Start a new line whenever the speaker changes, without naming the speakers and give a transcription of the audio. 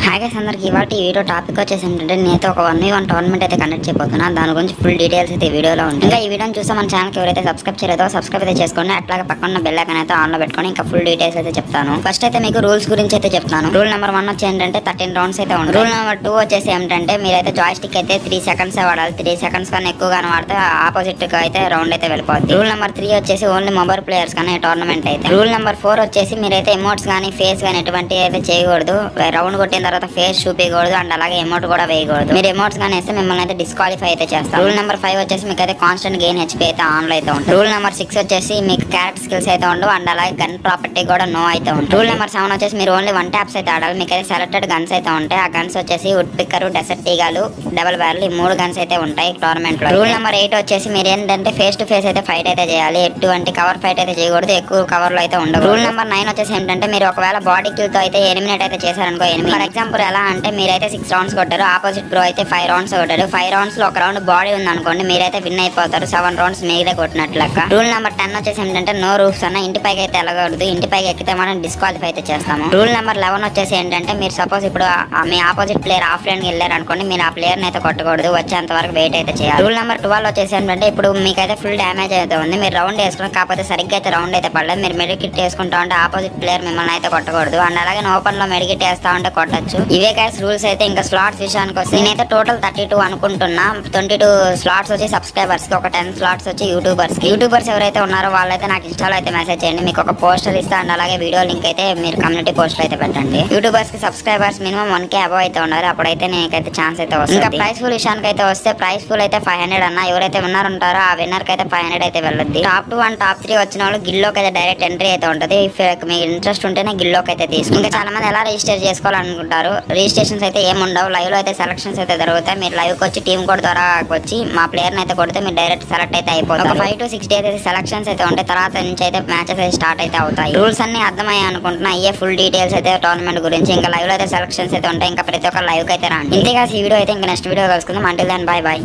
Hi guys అందరికి ఇవాళ ఈ వీడియో టాపిక్ వచ్చేసి ఏంటంటే నేనైతే ఒక 1v1 టోర్నమెంట్ అయితే కండక్ట్ చేయబోతున్నాను. దాని గురించి ఫుల్ డీటెయిల్స్ అయితే వీడియోలో ఉంటుంది. ఇంకా ఈ వీడియోని చూస్తే మన ఛానల్కి ఎవరైతే సబ్స్క్రైబ్ చేయలేదో సబ్స్క్రైబ్ అయితే చేసుకోండి. అట్లాగే పక్కన బెల్ ఐకాన్ అయితే ఆన్లో పెట్టుకొని ఇంకా ఫుల్ డీటెయిల్స్ అయితే చెప్తాను. ఫస్ట్ అయితే మీకు రూల్స్ గురించి అయితే చెప్తాను. రూల్ నెంబర్ 1 వచ్చి ఏంటంటే 13 రౌండ్స్ అయితే ఉంటుంది. రూల్ నెంబర్ 2 వచ్చేసి ఏంటంటే మీరైతే జాయ్స్టిక్ అయితే 3 సెకండ్స్ వాడాలి. 3 సెకండ్స్ కన్నా ఎక్కువగానే వాడితే ఆపోజిట్ గా అయితే రౌండ్ అయితే వెళ్ళిపోతుంది. రూల్ నెంబర్ 3 వచ్చేసి ఓన్లీ మొబైల్ ప్లేయర్స్ కానీ టోర్నమెంట్ అయితే. రూల్ నెంబర్ 4 వచ్చేసి మీరైతే ఎమోట్స్ కానీ ఫేస్ కానీ ఎటువంటి అయితే చేయకూడదు. రౌండ్ కొట్టిన తర్వాత ఫేస్ చూపించకూడదు అండ్ అలాగే ఎమౌంట్ కూడా వేయకూడదు. మీరు ఎమౌంట్స్ కానీ వేస్తే మిమ్మల్ని అయితే డిస్క్వాలిఫై అయితే చేస్తారు. రూల్ నెంబర్ 5 వచ్చేసి మీకు అయితే కాన్స్టెంట్ గెయిన్ హెచ్పీ అయితే ఆన్ లో అయితే ఉంటుంది. రూల్ నెంబర్ 6 వచ్చేసి మీకు క్యారెక్టర్ స్కిల్స్ అయితే ఉండవు అండ్ అలాగే గన్ ప్రాపర్టీ కూడా నో అయితే ఉంటుంది. రూల్ నెంబర్ 7 వచ్చేసి మీరు ఓన్లీ 1 ట్యాప్స్ అయితే ఆడాలి. మీకు అయితే సెలెక్టెడ్ గన్స్ అయితే ఉంటాయి. ఆ గన్స్ వచ్చేసి వుడ్ పిక్కర్, డెసర్ట్ టీగాలు, డబల్ బ్యారల్ ఈ 3 గన్స్ అయితే ఉంటాయి టోర్నమెంట్ లో. రూల్ నెంబర్ 8 వచ్చేసి మీరు ఏంటంటే ఫేస్ టు ఫేస్ అయితే ఫైట్ అయితే చేయాలి. ఎటువంటి కవర్ ఫైట్ అయితే చేయకూడదు. ఎక్కువ కవర్ లో అయితే ఉండదు. రూల్ నెంబర్ 9 వచ్చేసి ఏంటంటే మీరు ఒకవేళ బాడీ కిల్ తో అయితే ఎలిమినేట్ అయితే చేశారనుకో ఎనిమిది ఫర్ ఎగ్జాంపుల్ ఎలా అంటే మీరైతే 6 రౌండ్స్ కొట్టారు, ఆపోజిట్ బ్రో అయితే 5 రౌండ్స్ కొట్టారు. 5 రౌండ్స్ లో ఒక రౌండ్ బాడీ ఉంది అనుకోండి, మీరైతే విన్ అయిపోతారు. 7 రౌండ్స్ మీరే కొట్టినట్లు లెక్క. రూల్ నెంబర్ 10 వచ్చేసి ఏంటంటే నో రూఫ్స్ అన్న ఇంటిపైకి అయితే వెళ్ళకూడదు. ఇంటిపైకి ఎక్కితే మనం డిస్క్వాలిఫై అయితే చేస్తాము. రూల్ నెంబర్ 11 వచ్చేసి ఏంటంటే మీరు సపోజ్ ఇప్పుడు మీ ఆపోజిట్ ప్లేయర్ ఆఫ్ లైన్ కి వెళ్ళారు అనుకోండి, మీరు ఆ ప్లేయర్ అయితే కొట్టకూడదు. వచ్చేంత వరకు వెయిట్ అయితే చేయాలి. రూల్ నెంబర్ 12 వచ్చేసి ఏంటంటే ఇప్పుడు మీకైతే ఫుల్ డ్యామేజ్ అయితే ఉంది, మీరు రౌండ్ వేసుకుని కాకపోతే సరిగ్గా అయితే రౌండ్ అయితే పడలేదు, మీరు మెడికిట్ వేసుకుంటా ఉంటే ఆపోజిట్ ప్లేయర్ మిమ్మల్ని అయితే కొట్టకూడదు. అండ్ అలాగే ఓపెన్ లో మెడికిట్ వేస్తా ఉంటే కొట్టచ్చు. ఇవే గైస్ రూల్స్ అయితే. ఇంకా స్లాట్స్ విషయానికి వస్తే నేనైతే టోటల్ 32 అనుకుంటున్నా. 22 స్లాట్స్ వచ్చి సబ్స్క్రైబర్స్ కి, ఒక 10 స్లాట్స్ వచ్చి యూట్యూబర్స్ ఎవరైతే ఉన్నారో వాళ్ళైతే నాకు ఇన్స్టాలో అయితే మెసేజ్ చేయండి. మీకు ఒక పోస్టర్ ఇస్తా అండ్ అలాగే వీడియో లింక్ అయితే మీరు కమ్యూనిటీ పోస్టర్ అయితే పెట్టండి. యూట్యూబర్స్ కి సబ్స్క్రైబర్స్ మినిమం 1K అబవ్ అయితే ఉన్నారు, అప్పుడైతే నేనైతే ఛాన్స్ అయితే వస్తుంది. ఇంకా ప్రైస్ ఫుల్ విషయానికి అయితే వస్తే ప్రైస్ ఫుల్ అయితే 500 అన్న. ఎవరైతే విన్నర్ ఉంటారో ఆ విన్నర్ కి అయితే 500 అయితే వెళ్ళొద్ది. టాప్ 2 అండ్ టాప్ 3 వచ్చిన వాళ్ళు గిల్లోకి అయితే డైరెక్ట్ ఎంట్రీ అయితే ఉంటుంది. మీకు ఇంట్రెస్ట్ ఉంటేనే గిల్లోకి అయితే తీసుకుంటే. ఇంకా చాలా మంది ఎలా రిజిస్టర్ చేసుకోవాలనుకుంటారు. రిజిస్ట్రేషన్స్ అయితే ఏమి ఉండవు. లైవ్ లో అయితే సెలక్షన్స్ అయితే జరుగుతాయి. మీరు లైవ్ కి వచ్చి టీమ్ కోడ్ ద్వారా వచ్చి మా ప్లేయర్ అయితే కొడితే మీరు డైరెక్ట్ సెలెక్ట్ అయితే అయిపోతారు. ఒక 5 to 6 డేస్ అయితే సెలక్షన్స్ అయితే ఉంటాయి. తర్వాత నుంచి అయితే మ్యాచెస్ అయితే స్టార్ట్ అయితే అవుతాయి. రూల్స్ అన్ని అర్థమయ్యాయి అనుకుంటున్నా. అయ్యే ఫుల్ డీటెయిల్స్ అయితే టోర్నమెంట్ గురించి. ఇంకా లైవ్ లో అయితే సెలక్షన్స్ అయితే ఉంటాయి. ఇంకా ప్రతి ఒక్క లైవ్ కి అయితే రాండి. ఇంతేగా ఈ వీడియో అయితే ఇంకా నెక్స్ట్ వీడియో కలుసుకుందాం. Until then bye by.